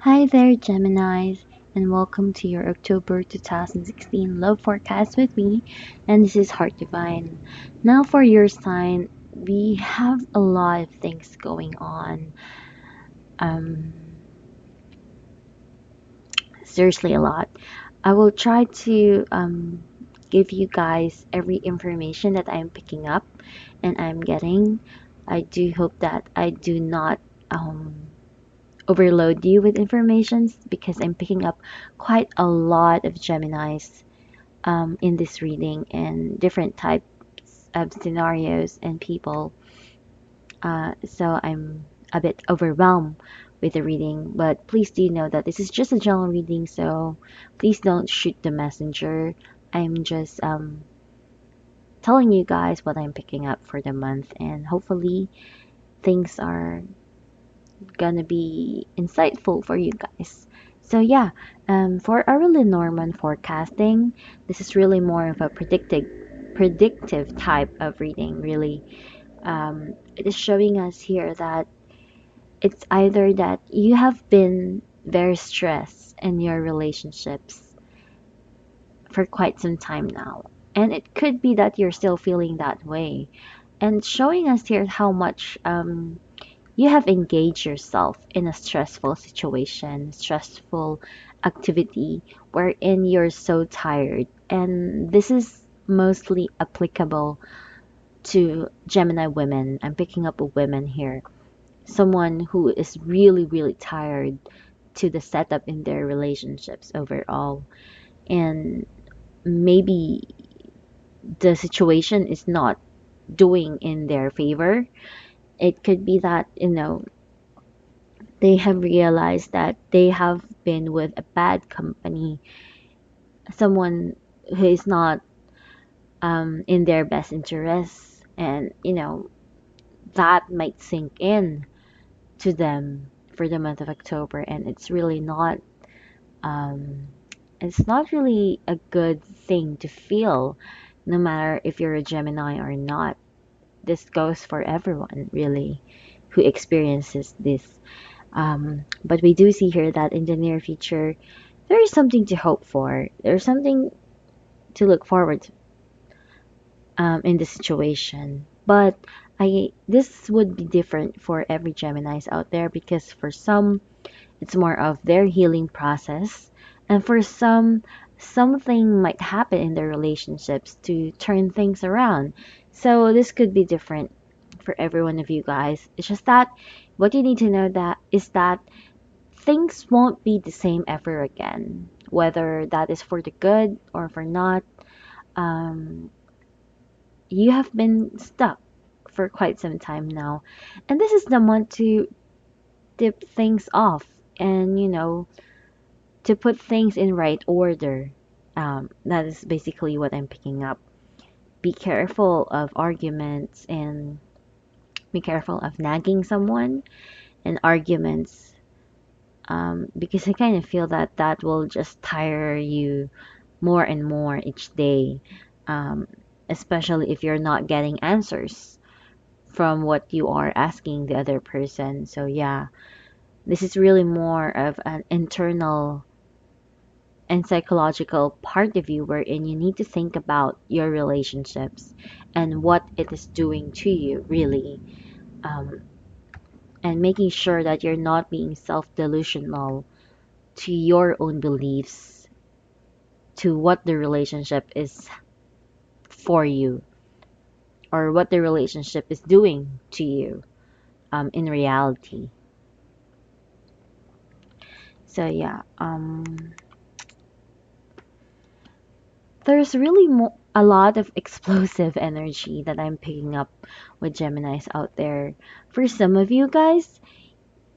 Hi there, Geminis, and welcome to your October 2016 love forecast with me. And this is Heart Divine. Now, for your sign, we have a lot of things going on. Um, Seriously, a lot. I will try to give you guys every information that I'm picking up and I'm getting. I do hope that I do not um, overload you with informations because I'm picking up quite a lot of Geminis in this reading and different types of scenarios and people. So I'm a bit overwhelmed with the reading, but please do know that this is just a general reading, so please don't shoot the messenger. I'm just telling you guys what I'm picking up for the month, and hopefully things are gonna be insightful for you guys. So yeah, for our Lenormand forecasting, this is really more of a predictive type of reading. Really, it is showing us here that it's either that you have been very stressed in your relationships for quite some time now, and it could be that you're still feeling that way, and showing us here how much you have engaged yourself in a stressful situation, stressful activity wherein you're so tired. And this is mostly applicable to Gemini women. I'm picking up a women here. Someone who is really, really tired to the setup in their relationships overall. And maybe the situation is not doing in their favor. It could be that, they have realized that they have been with a bad company, someone who is not in their best interests, and that might sink in to them for the month of October, and um, it's not really a good thing to feel, no matter if you're a Gemini or not. This goes for everyone, really, who experiences this. But we do see here that in the near future, there is something to hope for. There's something to look forward to in the situation. But this would be different for every Geminis out there because for some, it's more of their healing process, and for some, something might happen in their relationships to turn things around. So this could be different for every one of you guys. It's just that what you need to know that is that things won't be the same ever again, whether that is for the good or for not. Um, you have been stuck for quite some time now, and this is the month to dip things off and to put things in right order. That is basically what I'm picking up. Be careful of arguments and be careful of nagging someone and arguments, because I kind of feel that that will just tire you more and more each day, um, especially if you're not getting answers from what you are asking the other person. So, yeah, this is really more of an internal and psychological part of you wherein you need to think about your relationships and what it is doing to you, really, um, and making sure that you're not being self delusional to your own beliefs, to what the relationship is for you or what the relationship is doing to you in reality. So, yeah, there's really a lot of explosive energy that I'm picking up with Geminis out there. For some of you guys,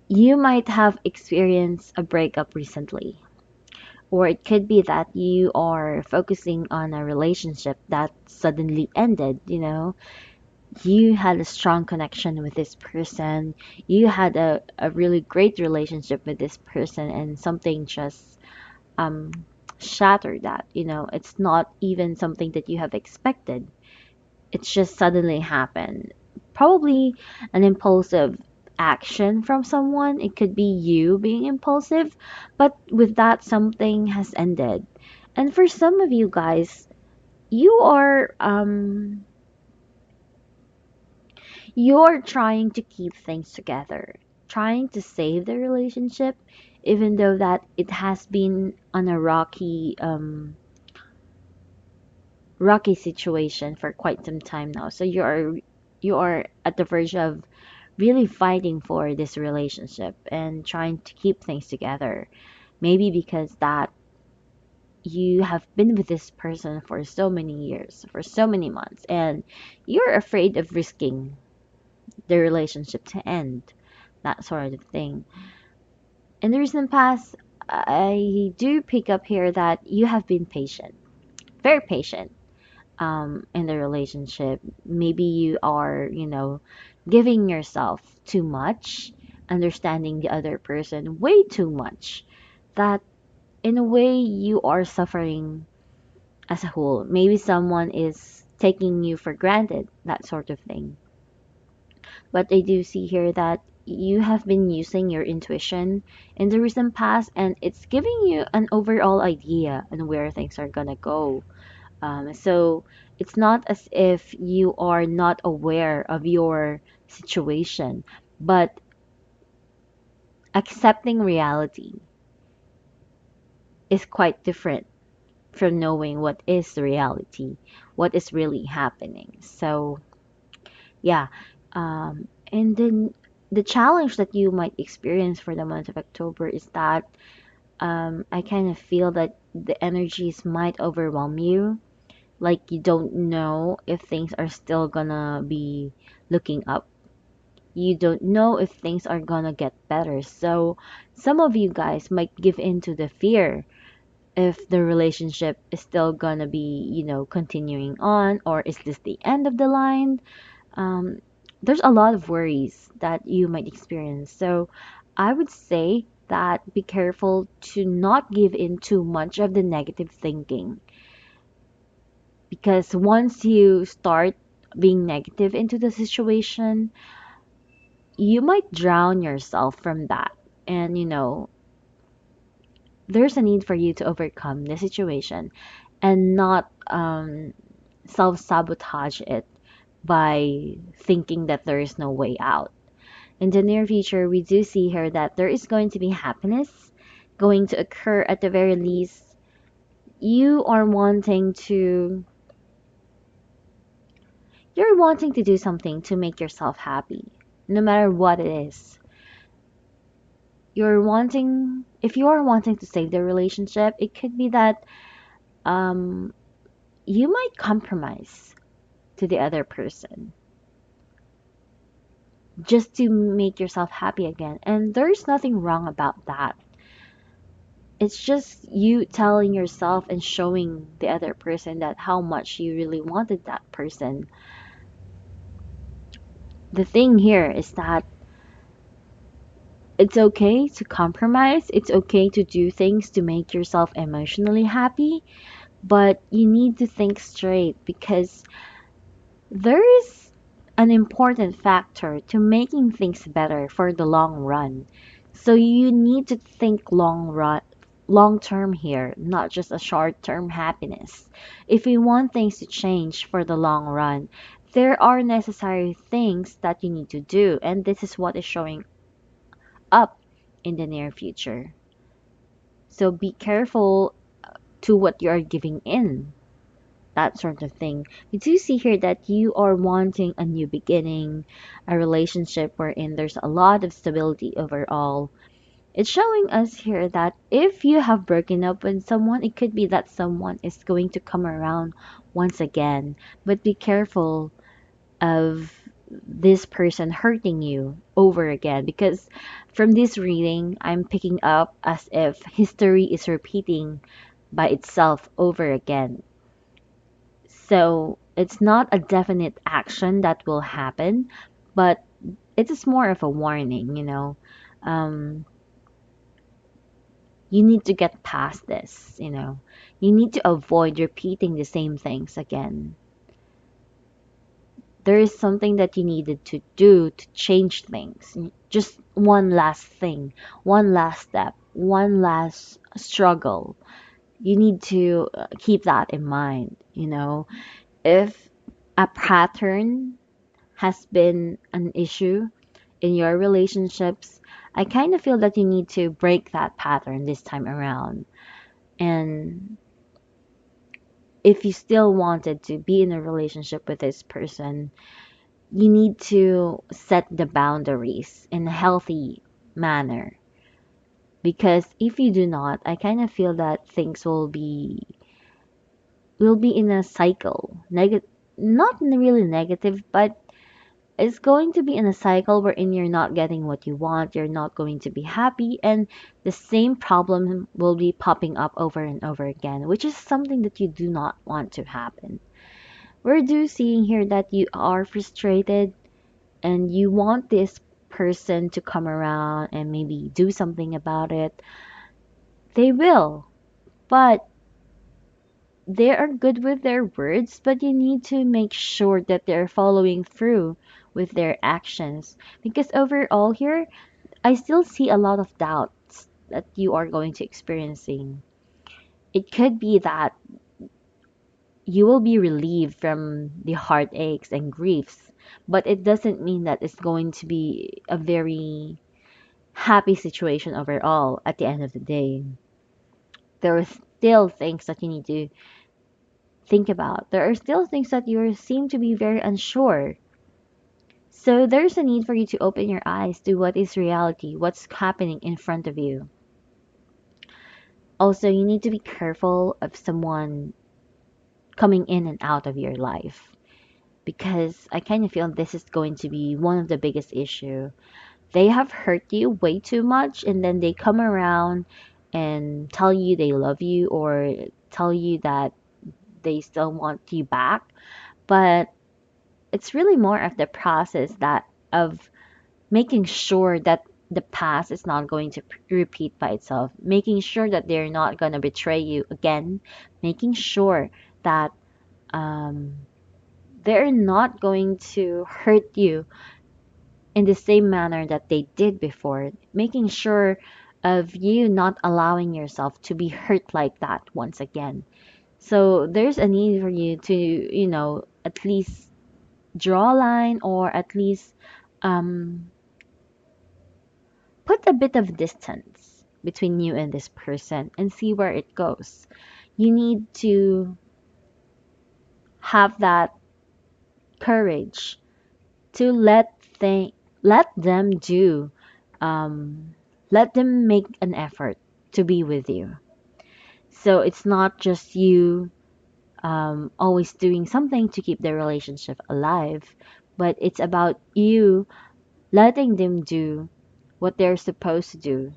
you might have experienced a breakup recently, or it could be that you are focusing on a relationship that suddenly ended. You had a strong connection with this person, you had a really great relationship with this person, and something just um, shattered that. It's not even something that you have expected. It's just suddenly happened. Probably an impulsive. action from someone. It could be you being impulsive, but with that, something has ended. And for some of you guys, you are you're trying to keep things together, trying to save the relationship, even though that it has been on a rocky situation for quite some time now. So you are at the verge of really fighting for this relationship and trying to keep things together. Maybe because that you have been with this person for so many years, for so many months, and you're afraid of risking the relationship to end, that sort of thing. In the recent past, I do pick up here that you have been patient, very patient, in the relationship. Maybe you are, giving yourself too much, understanding the other person way too much, that in a way you are suffering as a whole. Maybe someone is taking you for granted, that sort of thing. But I do see here that you have been using your intuition in the recent past, and it's giving you an overall idea on where things are gonna go. So it's not as if you are not aware of your situation, but accepting reality is quite different from knowing what is the reality, what is really happening. So yeah, and then the challenge that you might experience for the month of October is that I kind of feel that the energies might overwhelm you. Like you don't know if things are still gonna be looking up. You don't know if things are gonna get better. So some of you guys might give in to the fear if the relationship is still gonna be, continuing on, or is this the end of the line? um, there's a lot of worries that you might experience. So I would say that be careful to not give in too much of the negative thinking, because once you start being negative into the situation, you might drown yourself from that. And there's a need for you to overcome the situation and not self sabotage it by thinking that there is no way out. In the near future, we do see here that there is going to be happiness going to occur at the very least. You are wanting to you're wanting to do something to make yourself happy, no matter what it is. If you are wanting to save the relationship, it could be that um, you might compromise to the other person just to make yourself happy again. And there's nothing wrong about that. It's just you telling yourself and showing the other person that how much you really wanted that person. The thing here is that it's okay to compromise, it's okay to do things to make yourself emotionally happy, but you need to think straight, because there is an important factor to making things better for the long run. So you need to think long term here, not just a short term happiness. If you want things to change for the long run, there are necessary things that you need to do, and this is what is showing up in the near future. So be careful to what you are giving in, that sort of thing. We do see here that you are wanting a new beginning, a relationship wherein there's a lot of stability overall. It's showing us here that if you have broken up with someone, it could be that someone is going to come around once again. But be careful of this person hurting you over again, because from this reading, I'm picking up as if history is repeating by itself over again. So it's not a definite action that will happen, but it is more of a warning. Um, you need to get past this. You need to avoid repeating the same things again. there is something that you needed to do to change things. Just one last thing, one last step, one last struggle. You need to keep that in mind, you know. If a pattern has been an issue in your relationships, I kind of feel that you need to break that pattern this time around. And if you still wanted to be in a relationship with this person, you need to set the boundaries in a healthy manner. Because if you do not, I kind of feel that things will be in a cycle. Not really negative, but it's going to be in a cycle wherein you're not getting what you want, you're not going to be happy, and the same problem will be popping up over and over again, which is something that you do not want to happen. We're do seeing here that you are frustrated and you want this person to come around and maybe do something about it. They will, but they are good with their words, but you need to make sure that they're following through with their actions. Because overall here, I still see a lot of doubts that you are going to experiencing. It could be that you will be relieved from the heartaches and griefs, but it doesn't mean that it's going to be a very happy situation overall at the end of the day. There are still things that you need to think about. There are still things that you seem to be very unsure. So there's a need for you to open your eyes to what is reality, what's happening in front of you. Also, you need to be careful of someone coming in and out of your life because I kind of feel this is going to be one of the biggest issue. They have hurt you way too much and then they come around and tell you they love you or tell you that they still want you back, but it's really more of the process that of making sure that the past is not going to repeat by itself, making sure that they're not going to betray you again, making sure that um, they're not going to hurt you in the same manner that they did before, making sure of you not allowing yourself to be hurt like that once again. So there's a need for you to, at least draw a line or at least um, put a bit of distance between you and this person and see where it goes. You need to have that courage to let them do um, let them make an effort to be with you. So it's not just you always doing something to keep the relationship alive, but it's about you letting them do what they're supposed to do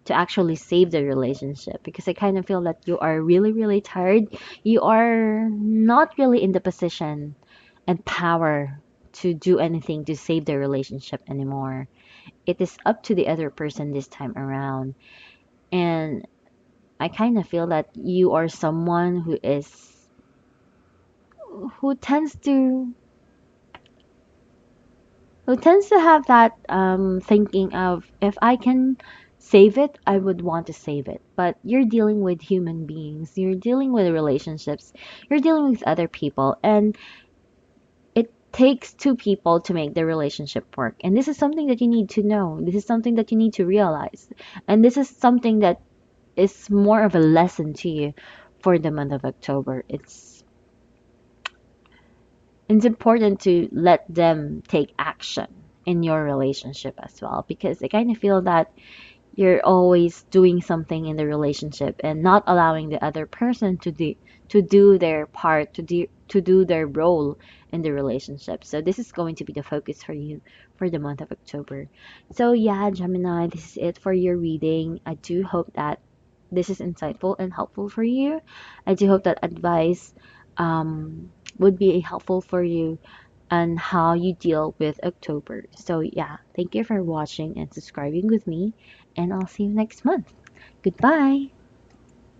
to actually save the relationship. Because I kind of feel that you are really, really tired. You are not really in the position and power to do anything to save the relationship anymore. It is up to the other person this time around. And I kind of feel that you are someone who tends to who tends to have that thinking of if I can save it, I would want to save it. But you're dealing with human beings, you're dealing with relationships, you're dealing with other people, and it takes two people to make the relationship work. And this is something that you need to know. This is something that you need to realize. And this is something that is more of a lesson to you for the month of October. It's important to let them take action in your relationship as well because I kind of feel that you're always doing something in the relationship and not allowing the other person to do their part to do their role in the relationship. So this is going to be the focus for you for the month of October. So yeah, Gemini, this is it for your reading. I do hope that this is insightful and helpful for you. I do hope that advice would be helpful for you and how you deal with October. So yeah, thank you for watching and subscribing with me, and I'll see you next month. Goodbye.